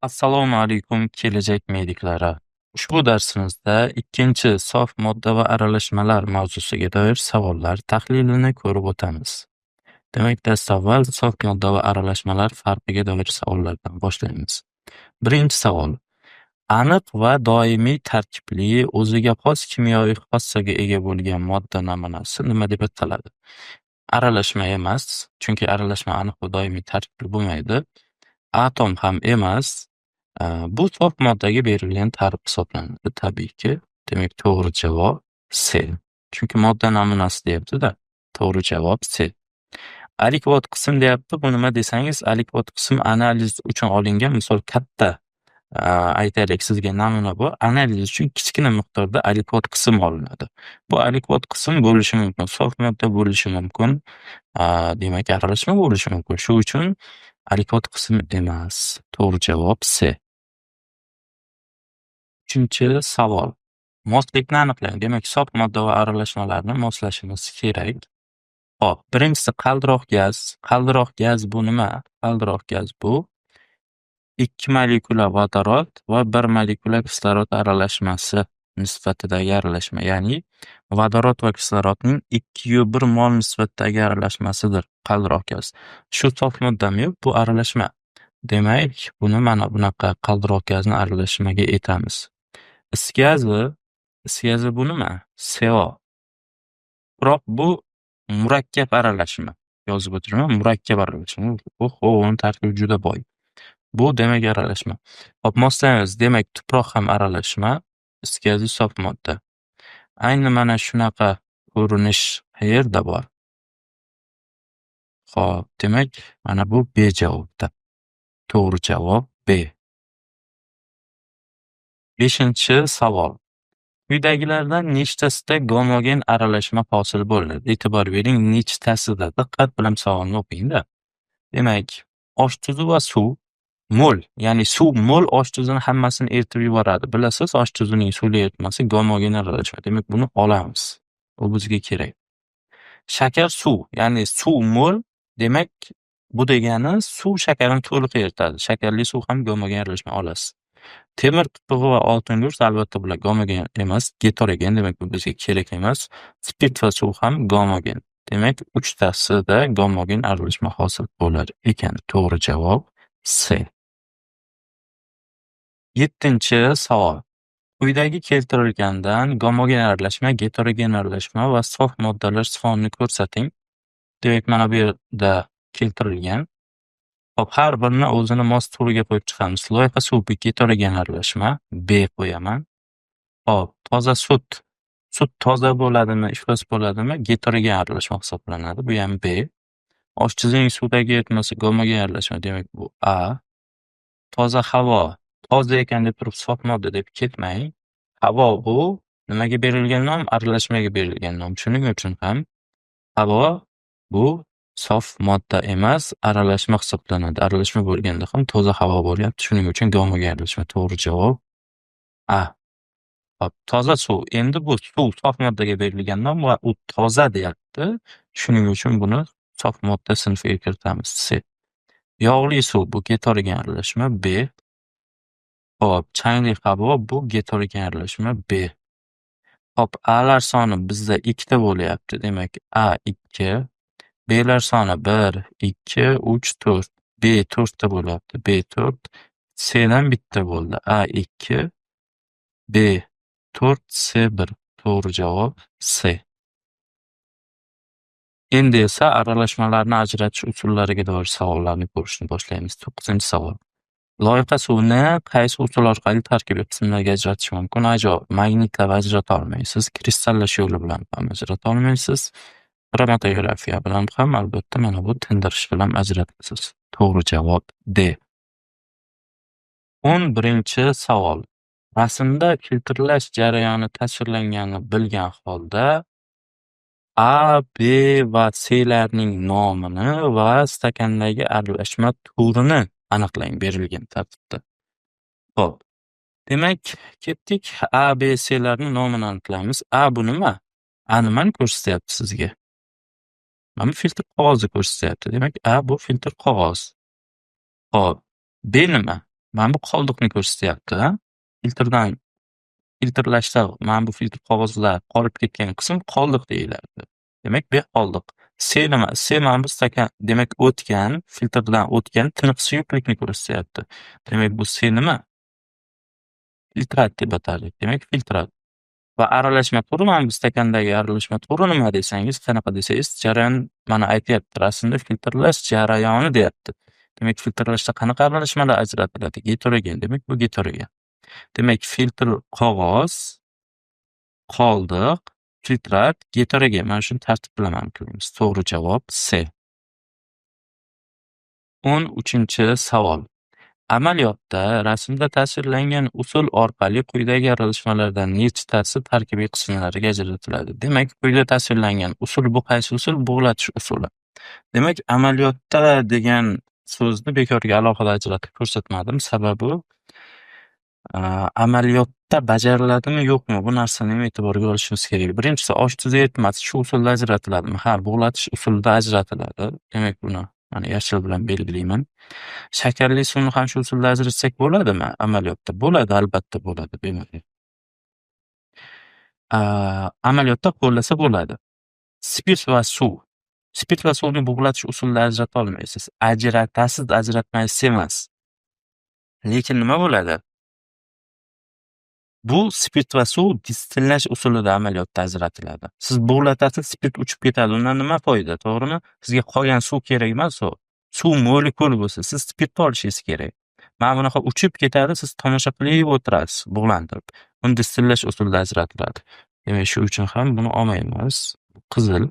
Assalomu alaykum kelajak mediklari. Ushbu darsimizda ikkinchi sof modda va aralashmalar mavzusiga doir savollar tahlilini ko'rib o'tamiz. Demak, dastavval sof modda va aralashmalar farqiga doir savollardan boshlaymiz. Birinchi savol. Aniq va doimiy tarkibli, o'ziga xos kimyoviy xossaga ega bo'lgan modda namunasi nima deb ataladi? Aralashma emas, chunki aralashma aniq va doimiy tarkibli bo'lmaydi. Atom ham emas. Bu sof moddaga berilgan ta'rif hisoblanadi tabiiyki. Demak, to'g'ri javob C. Chunki modda namunasi deyapti-da. To'g'ri javob C. Alikvot qism deyapti. Bu nima desangiz, alikvot qism analiz uchun olingan, misol katta aytaylik sizga namuna bu, analiz uchun kichkina miqdorda alikvot qism olinadi. Bu alikvot qism bo'lishi mumkin, sof modda bo'lishi mumkin, demak aralashma bo'lishi mumkin. Shu uchun alikvot qism emas. To'g'ri javob C. Uchinchi savol. Moslikni aniqlang. Demak, sof modda va aralashmalarni moslashimiz kerak. Hop, birinchisi qaldiroq gaz. Qaldiroq gaz bu nima? Qaldiroq gaz bu 2 molekula vodorod va 1 molekula kislorod aralashmasi nisbatidagi aralashma. Ya'ni vodorod va kislorodning 2:1 mol nisbatidagi aralashmasidir qaldiroq gaz. Shu sof moddami yo'q, bu aralashma. Demak, buni mana bunaqa qaldiroq gazni aralashmaga etamiz. Is gazi bu nima? CO. Biroq bu murakkab aralashma. Yozib o'tiraman, murakkab aralashma. Uni tarkibi juda boy. Bu demak aralashma. Hop, moslaymiz. Demak, tuproq ham aralashma, is gazi sof modda. Ayni mana shunaqa ko'rinish qayerda bor? Hop, demak, mana bu B javobda. To'g'ri javob B. Beshinchi savol. Quyidagilardan nechtasida gomogen aralashma hosil bo'ladi? E'tibor bering, nechtasida. Diqqat bilan savolni o'qing-da. Demak, osh tuzi va suv mol, ya'ni suv mol osh tuzini hammasini eritib yuboradi. Bilasiz, osh tuzining suvga eritmasi gomogen aralashma. Demak, buni olamiz. U bizga kerak. Shakar suv, ya'ni suv mol, demak, bu degani suv shakarni to'liq eritadi. Shakarli suv ham gomogen aralashma olasiz. Temir qipig'i va oltin go'sht albatta bular gomogen emas, heterogen, demak bu bizga kerak emas. Spirt va suv ham gomogen. Demak, 3tasida gomogen aralashma hosil bo'lar ekan. To'g'ri javob C. 7-chi savol. Quyidagi keltirilgandan gomogen aralashma, heterogen aralashma va sof moddalar sonini ko'rsating. Demak, mana bu yerda keltirilgan. Hop, har birini o'zini mos turiga qo'yib chiqamiz. Loyqa suv heterogen aralashma, B qo'yaman. Hop, toza sut. Sut toza bo'ladimi, iflos bo'ladimi? Heterogen aralashma hisoblanadi. Bu ham B. Osh tuzining suvdagi eritmasi gomogen aralashma, demak bu A. Toza havo. Toza ekan deb turib sof modda deb ketmang. Havo bu nimaga berilgan nom? Aralashmaga berilgan nom. Shuning uchun ham havo bu sof modda emas, aralashma hisoblanadi. Aralashma bo'lganda ham toza havo bo'lyapti. Shuning uchun gomogen aralashma. To'g'ri javob A. Hop, toza suv. Endi bu suv sof moddaga berilgan nom va u toza deyapti. Shuning uchun buni sof modda sinfiga kiritamiz. C. Yog'li suv bu heterogen aralashma, B. Hop, changli havo bu heterogen aralashma, B. Hop, A'lar soni bizda 2 ta bo'lyapti. Demak, A2. B'lar soni 1, 2, 3, 4. B 4 ta bo'lyapti. B4. C'dan bitta bo'ldi. A2, B4, C1. To'g'ri javob C. Endi esa aralashmalarni ajratish usullariga doir savollarni ko'rishni boshlaymiz. 9-savol. Loyqa suvni qaysi usul orqali tarkibiy qismlarga ajratish mumkin? Ajoyib. Magnitlab ajrata olmaysiz. Kristallash yo'li bilan ham ajrata olmaysiz. Xromatografiya bilan ham albatta mana bu tindirish bilan ajratasiz. To'g'ri javob D. 11-savol. Rasmda filtrlash jarayoni tasvirlanganini bilgan holda A, B va C'larning nomini va stakandagi aralashma turini aniqlang berilgan tartibda. Xo'p. Demak, ketdik. A, B, C'larning nomini aniqlaymiz. A bu nima? A nimani ko'rsatyapti sizga? Mana filtr qog'ozni ko'rsatyapti. Demak, A bu filtr qog'oz. Xo'p, B nima? Mana bu qoldiqni ko'rsatyapti. Filtrdan filtrlashda mana bu filtr qog'ozlar qolib ketgan qism qoldiq deyiladi. Demak, bu qoldiq. C nima? C mana bu stakan, demak o'tgan, filtrdan o'tgan tiniq suyuqlikni ko'rsatyapti. Demak, bu C nima? Filtrat deb ataladi. Demak, filtrat. Va aralashma turi, mana bu stakandagi aralashma turi nima desangiz, qanaqa desangiz, jarayon mana aytyapti. Rasmda filtrlash jarayoni deyapti. Demak, filtrlashda qanaqa aralashmalar ajratiladi? Geterogen. Demak, bu geterogen. Demak, filtr qog'oz, qoldiq, filtrat, geterogen. Mana shuni tartib bilan aniqlaymiz. To'g'ri javob C. 13-savol. Amaliyotda rasmda tasvirlangan usul orqali quyidagi aralashmalardan nechtasi tarkibiy qismlariga ajratiladi? Demak, quyida tasvirlangan usul bu qaysi usul? Bug'latish usuli. Demak, amaliyotda degan so'zni bekorga alohida ajratib ko'rsatmadim. Sababi amaliyotda bajariladimi yo'qmi, bu narsani ham e'tiborga olishimiz kerak. Birinchisi, osh tuzi eritmasi shu usulda ajratiladimi? Ha, bug'latish usulida ajratiladi. Demak, buni mana yashil bilan belgilayman. Shakarli suvni ham shu usulda ajratsak bo'ladimi amaliyotda? Bo'ladi, albatta bo'ladi, bemalol. Amaliyotda qo'llasa bo'ladi. Spirt va suv. Spirt va suvni bug'latish usulida ajrata olmaysiz. Ajratasiz, ajratmaysiz emas. Lekin nima bo'ladi? Bu spirt va suv distillash usulida amaliyotda ajratiladi. Siz bug'latasiz, spirt uchib ketadi. Undan nima foyda, to'g'rimi? Sizga qolgan suv kerak emas u. Suv molekul bo'lsa, siz spirtni olishingiz kerak. Mana bunaqa uchib ketadi, siz tomosha qilib o'tirasiz, bug'lantirib. Uni distillash usulida ajratiladi. Demak, shu uchun ham buni olmaymiz. Qizil.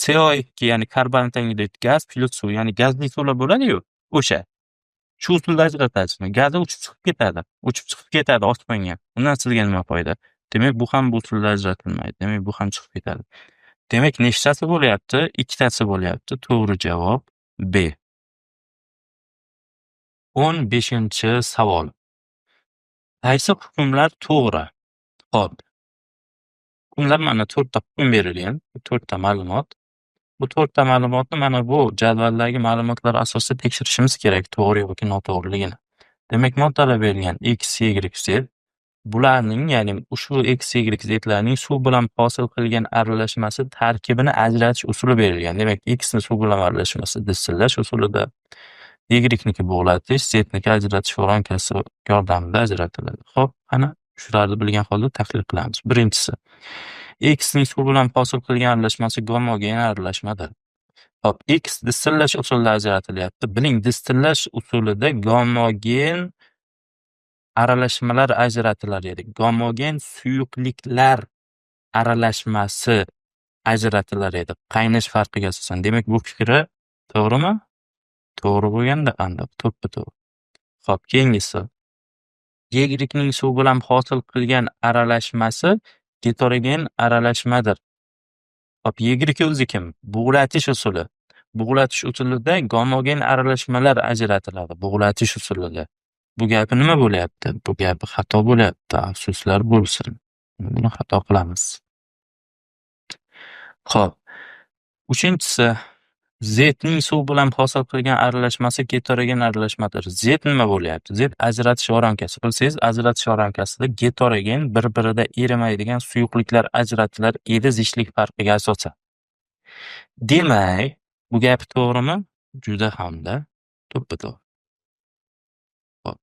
CO2, ya'ni karbonat angidrid gaz plus suv, ya'ni gazli suvlar bo'ladi-yu, o'sha. Shu usulda ajratasizmi? Gazi uchib chiqib ketadi osmonga. Undan sizga nima foyda? Demak, bu ham bu usulda ajratilmaydi. Demak, bu ham chiqib ketadi. Demak, nechtasi bo'lyapti? 2tasi bo'lyapti. To'g'ri javob B. 15-savol. Qaysi hukmlar to'g'ri? Xo'p. Hukmlar mana 4ta hukm berilgan. 4ta ma'lumot. Bu 4ta ma'lumotni mana bu jadvaldagi ma'lumotlar asosida tekshirishimiz kerak, to'g'ri yoki noto'g'riligini. Demak, moddalar berilgan X, Y, Z. Bularning, ya'ni ushbu X, Y, Z'larning suv bilan hosil qilgan aralashmasi tarkibini ajratish usuli berilgan. Demak, X ni suv bilan aralashmasi distillash usulida, Y'niki bug'latish, Z'niki ajratish vorankasi yordamida ajratiladi. Xo'p, ana shularni bilgan holda tahlil qilamiz. Birinchisi, X ning suv bilan hosil qilgan aralashmasi gomogen aralashmadir. Hop, X distillash usulida ajratilyapti. Biling, distillash usulida gomogen aralashmalar ajratilar edi. Gomogen suyuqliklar aralashmasi ajratilar edi. Qaynash farqiga asosan. Demak, bu fikri to'g'rimi? To'g'ri bo'lganda aniq, to'ppa-to'g'ri. Xo'p, keyingisi. Y'ning suv bilan hosil qilgan aralashmasi geterogen aralashmadir. Hop, Y o'zi kim? Bug'latish usuli. Bug'latish usulida gomogen aralashmalar ajratiladi. Bug'latish usulida. Bu gapi nima bo'lyapti? Bu gapi xato bo'lyapti. Afsuslar bo'lsin. Buni xato qilamiz. Xo'p. Uchinchisi, Z ning suv bilan hosil qilgan aralashmasi geterogen aralashmadir. Z nima bo'lyapti? Z ajratish vorankasi. Bilsangiz, ajratish vorankasida geterogen bir-birida erimaydigan suyuqliklar ajratilar erizichlik farqiga asosan. Demak, bu gap to'g'rimi? Juda hamda to'ppa-to'g'ri. Xo'p.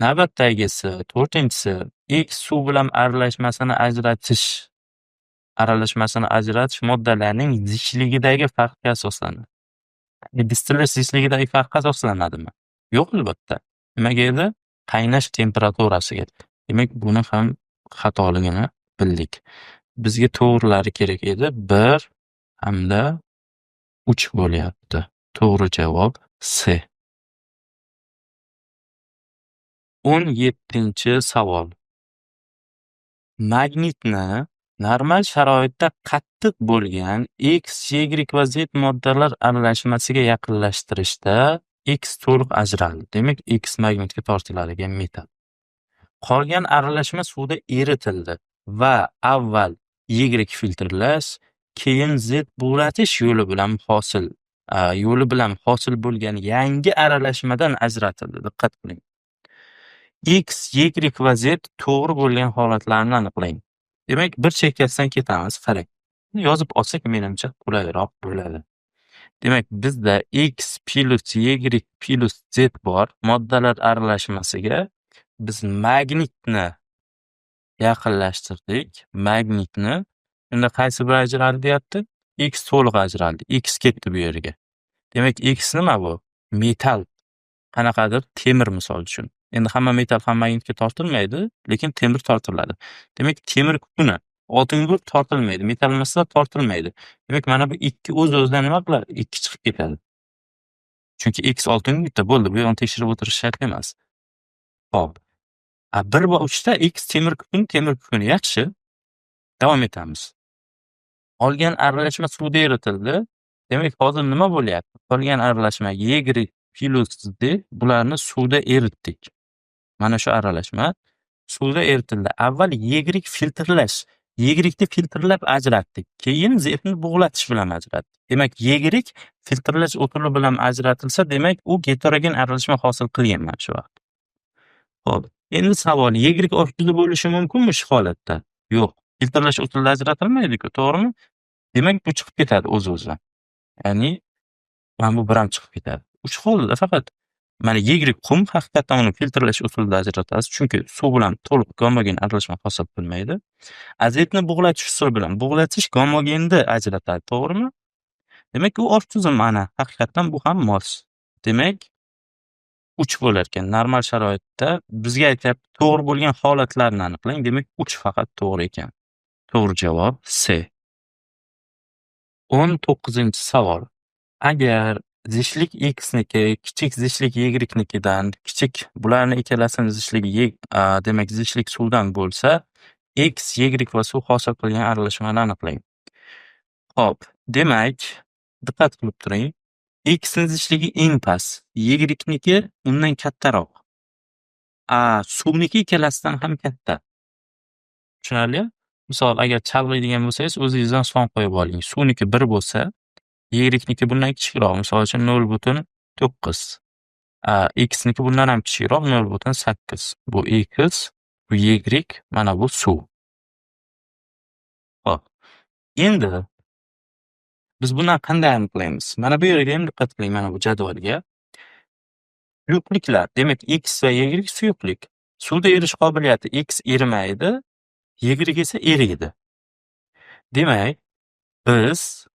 Navbatdagisi, 4-inchisi, X suv bilan aralashmasini ajratish moddalarining zichligidagi farqga asoslanadi. Distillash zichligidagi farqqa asoslanadimi? Yo'q, albatta. Nimaga edi? Qaynash temperaturasiga. Demak, buni ham xatoligini bildik. Bizga to'g'rilari kerak edi. 1 hamda 3 bo'lyapti. To'g'ri javob C. 17-savol. Magnitni normal sharoitda qattiq bo'lgan X, Y va Z moddalar aralashmasiga yaqinlashtirishda X to'liq ajraldi. Demak, X magnitga tortiladigan metal. Qolgan aralashma suvda eritildi va avval Y filtrlash, keyin Z bug'latish yo'li bilan hosil bo'lgan yangi aralashmadan ajratildi. Diqqat qiling. X, Y va Z to'g'ri bo'lgan holatlarni aniqlang. Demak, bir chekkasidan ketamiz, qarang. Yozib olsak menimcha qulayroq bo'ladi. Demak, bizda X plus Y plus Z bor. Moddalar aralashmasiga biz magnitni yaqinlashtirdik. Magnitni. Endi qaysi biri ajraldi deyapti? X to'liq ajraldi. X ketdi bu yerga. Demak, X nima bu? Metal. Qanaqadir temir misol uchun. Endi hamma metal ham magnitga tortilmaydi, lekin temir tortiladi. Demak, temir kukuni oltinga tortilmaydi, metal emaslar tortilmaydi. Demak, mana bu ikki o'z-o'zidan nima qiladi? Ikki chiqib ketadi. Chunki x oltinga bitta bo'ldi, bu yoqni tekshirib o'tirish shart emas. Xo'p. 1 va 3 da x temir kukuni yaxshi. Davom etamiz. Olgan aralashma suvda eritildi. Demak, hozir nima bo'lyapti? Qolgan aralashma Y plus Z bularni suvda eritdik. Mana shu aralashma suvda eritildi. Avval Y filtrlash. Y'ni filtrlab ajratdik. Keyin Z'ni bug'latish bilan ajratdik. Demak, Y filtrlash o'tili bilan ajratilsa, demak, u heterogen aralashma hosil qilgan mana shu vaqt. Xo'p, endi savol, Y oshtuzi bo'lishi mumkinmi shu holatda? Yo'q. Filtrlash usulida ajratilmaydi-ku, to'g'rimi? Demak, bu chiqib ketadi o'z-o'zidan. Ya'ni mana bu bir ham chiqib ketadi. Uch holda faqat mana Y qum haqiqatan uni filtrlash usulida ajratasiz, chunki suv bilan to'liq gomogen aralashma hosil qilmaydi. Azotni bug'latish usuli bilan bug'latish gomogenni ajratadi, to'g'rimi? Demak, u osh tuzi mana haqiqatan bu ham mos. Demak, 3 bo'lar ekan. Normal sharoitda bizga aytyapti, to'g'ri bo'lgan holatlarni aniqlang. Demak, 3 faqat to'g'ri ekan. To'g'ri javob C. 19-savol. Agar zishlik x niki kichik zishlik y nikidan kichik, bularni ikkalasini zishligi demak zishlik suvdan bo'lsa, x, y va suv hosil qilgan aralashmani aniqlang. Xo'p, demak, diqqat qilib turing. X ning zishligi eng past, y niki undan kattaroq. Suvniki ikkalasidan ham katta. Tushunarli? Misol, agar chalg'iydigan bo'lsangiz, o'zingizdan son qo'yib oling. Suvniki 1 bo'lsa, Y-niki bundan kichikroq, misol uchun 0.9. X niki bundan ham kichikroq, 0.8. Bu X, bu Y, mana bu suv. Xo'p. Endi biz bundan qanday aniqlaymiz? Mana bu yerga ham diqqat qiling, mana bu jadvalga. Suyuqliklar, demak X va Y suyuqlik. Suvda erish qobiliyati X erimaydi, Y esa eriydi. Demak, biz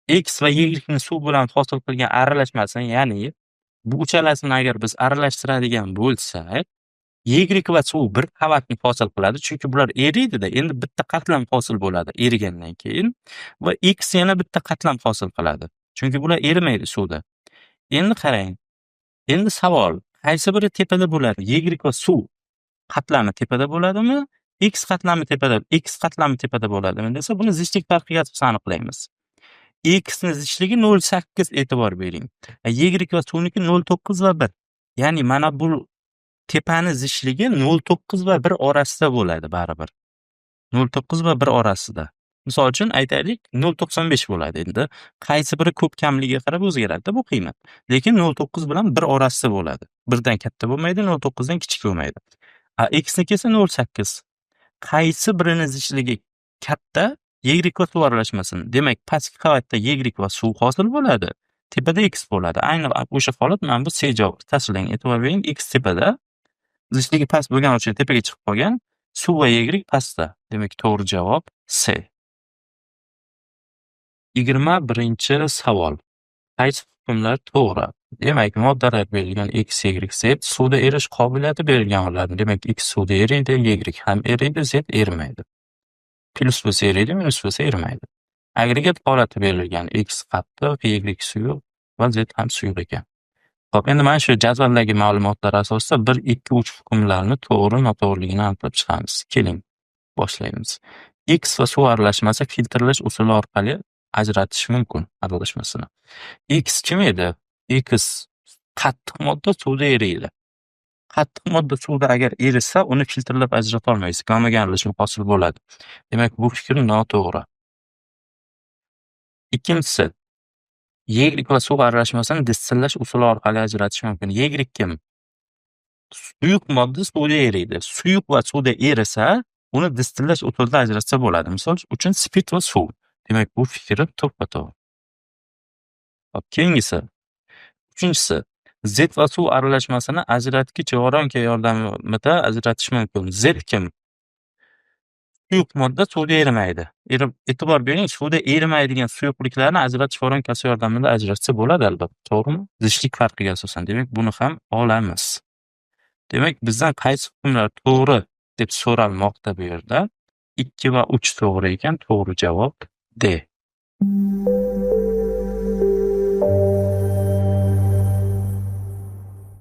X va Y ni suv bilan hosil qilgan aralashmasini, ya'ni bu uchalasini agar biz aralashtiradigan bo'lsak, Y va suv bir qavatni hosil qiladi, chunki bular eriydi-da, endi bitta qatlam hosil bo'ladi erigandan keyin va X yana bitta qatlam hosil qiladi, chunki bular erimaydi suvda. Endi qarang. Endi savol, qaysi biri tepada bo'ladi? Y va suv qatlami tepada bo'ladimi? X qatlami tepada bo'ladimi desa, buni zishlik farqiga asosan aniqlaymiz. X ni zishligi 0.8 e'tibor bering. Y va suvniki 0.9 va 1. Ya'ni mana bu tepani zishligi 0.9 va 1 orasida bo'ladi baribir. 0.9 va 1 orasida. Misol uchun aytaylik 0.95 bo'ladi endi. Qaysi biri ko'p kamligiga qarab o'zgaradi bu qiymat. Lekin 0.9 bilan 1 orasida bo'ladi. 1 dan katta bo'lmaydi, 0.9 dan kichik bo'lmaydi. X niki esa 0.8. Qaysi birini zishligi katta? Y va suv aralashmasini. Demak, pastki qavatda Y va suv hosil bo'ladi. Tepada X bo'ladi. Ayni o'sha holat mana bu C javob. Tasvirlang, e'tibor bering, X tepada, zishligi past bo'lgani uchun tepaga chiqib qolgan, suv va Y pastda. Demak, to'g'ri javob C. 21-savol. Qaysi hukmlar to'g'ri? Demak, moddalar berilgan X, Y, Z suvda erish qobiliyati berilgan ularni. Demak, X suvda eriydi, Y ham eriydi, Z erimaydi. Plus bo'lsa eriydi, minus bo'lsa erimaydi. Agregat holati berilgan X qattiq, Y suyuq va Z ham suyuq ekan. Xo'p, endi mana shu jadvaldagi ma'lumotlar asosida 1, 2, 3 hukmlarni to'g'ri, noto'g'riligini aniqlab chiqamiz. Keling, boshlaymiz. X va suv aralashmasi filtrlash usuli orqali ajratish mumkin aralashmasini. X kim edi? X qattiq modda suvda eriydi. Qattiq modda suvda agar erisa, uni filtrlab ajrata olmaysiz. Gomogen aralashma hosil bo'ladi. Demak, bu fikr noto'g'ri. Ikkinchisi, Yeglik va suv aralashmasini distillash usuli orqali ajratish mumkin. Yeglik kim? Suyuq modda suvda eriydi. Suyuq va suvda erisa, uni distillash usulida ajratsa bo'ladi. Misol uchun spirt va suv. Demak, bu fikri to'ppa-to'g'ri. Hop, keyingisi. Uchinchisi, zet va suv aralashmasini ajratgich voronka yordamida ajratish mumkin. Zet kim? Suyuq modda suvda erimaydi. E'tibor bering, suvda erimaydigan suyuqliklarni ajratish voronkasi yordamida ajratsa bo'ladi albatta, to'g'rimi? Zichllik farqiga asosan. Demak, buni ham olamiz. Demak, bizdan qaysi hukmlar to'g'ri deb so'ralmoqda bu yerda. 2 va 3 to'g'ri ekan, to'g'ri javob D.